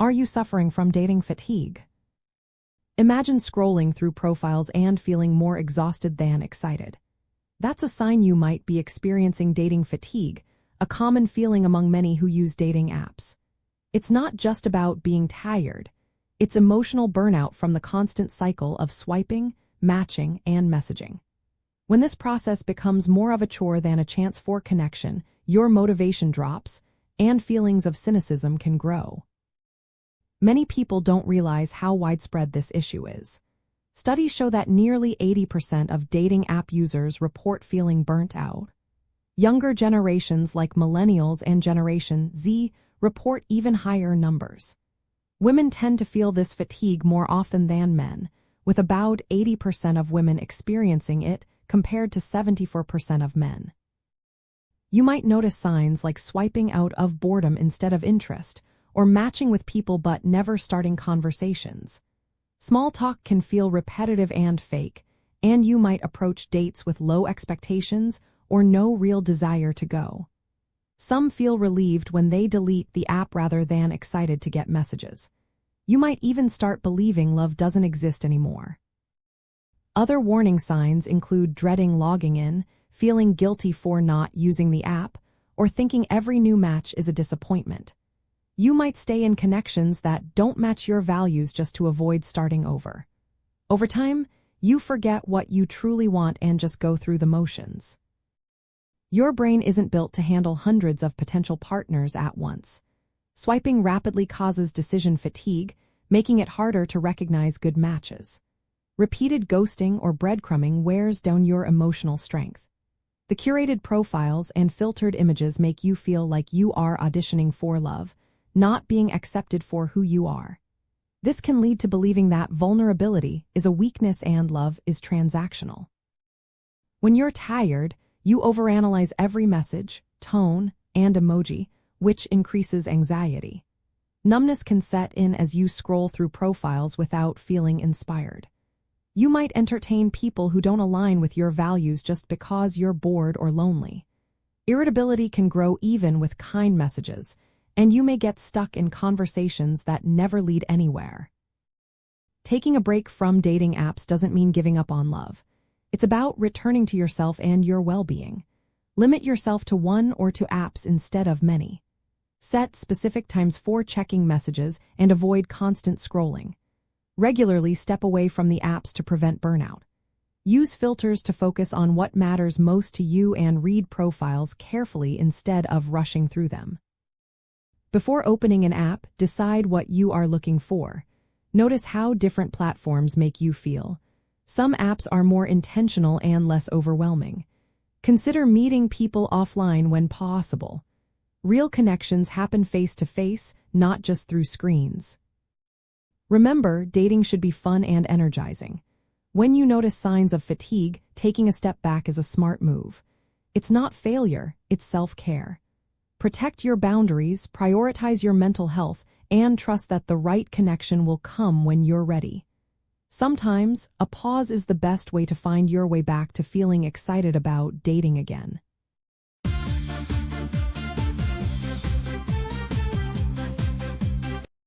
Are you suffering from dating fatigue? Imagine scrolling through profiles and feeling more exhausted than excited. That's a sign you might be experiencing dating fatigue, a common feeling among many who use dating apps. It's not just about being tired. It's emotional burnout from the constant cycle of swiping, matching, and messaging. When this process becomes more of a chore than a chance for connection, your motivation drops, and feelings of cynicism can grow. Many people don't realize how widespread this issue is. Studies show that nearly 80% of dating app users report feeling burnt out. Younger generations like Millennials and Generation Z report even higher numbers. Women tend to feel this fatigue more often than men, with about 80% of women experiencing it compared to 74% of men. You might notice signs like swiping out of boredom instead of interest, or matching with people but never starting conversations. Small talk can feel repetitive and fake, and you might approach dates with low expectations or no real desire to go. Some feel relieved when they delete the app rather than excited to get messages. You might even start believing love doesn't exist anymore. Other warning signs include dreading logging in, feeling guilty for not using the app, or thinking every new match is a disappointment. You might stay in connections that don't match your values just to avoid starting over. Over time, you forget what you truly want and just go through the motions. Your brain isn't built to handle hundreds of potential partners at once. Swiping rapidly causes decision fatigue, making it harder to recognize good matches. Repeated ghosting or breadcrumbing wears down your emotional strength. The curated profiles and filtered images make you feel like you are auditioning for love, not being accepted for who you are. This can lead to believing that vulnerability is a weakness and love is transactional. When you're tired, you overanalyze every message, tone, and emoji, which increases anxiety. Numbness can set in as you scroll through profiles without feeling inspired. You might entertain people who don't align with your values just because you're bored or lonely. Irritability can grow even with kind messages, and you may get stuck in conversations that never lead anywhere. Taking a break from dating apps doesn't mean giving up on love. It's about returning to yourself and your well-being. Limit yourself to one or two apps instead of many. Set specific times for checking messages and avoid constant scrolling. Regularly step away from the apps to prevent burnout. Use filters to focus on what matters most to you and read profiles carefully instead of rushing through them. Before opening an app, decide what you are looking for. Notice how different platforms make you feel. Some apps are more intentional and less overwhelming. Consider meeting people offline when possible. Real connections happen face-to-face, not just through screens. Remember, dating should be fun and energizing. When you notice signs of fatigue, taking a step back is a smart move. It's not failure, it's self-care. Protect your boundaries, prioritize your mental health, and trust that the right connection will come when you're ready. Sometimes, a pause is the best way to find your way back to feeling excited about dating again.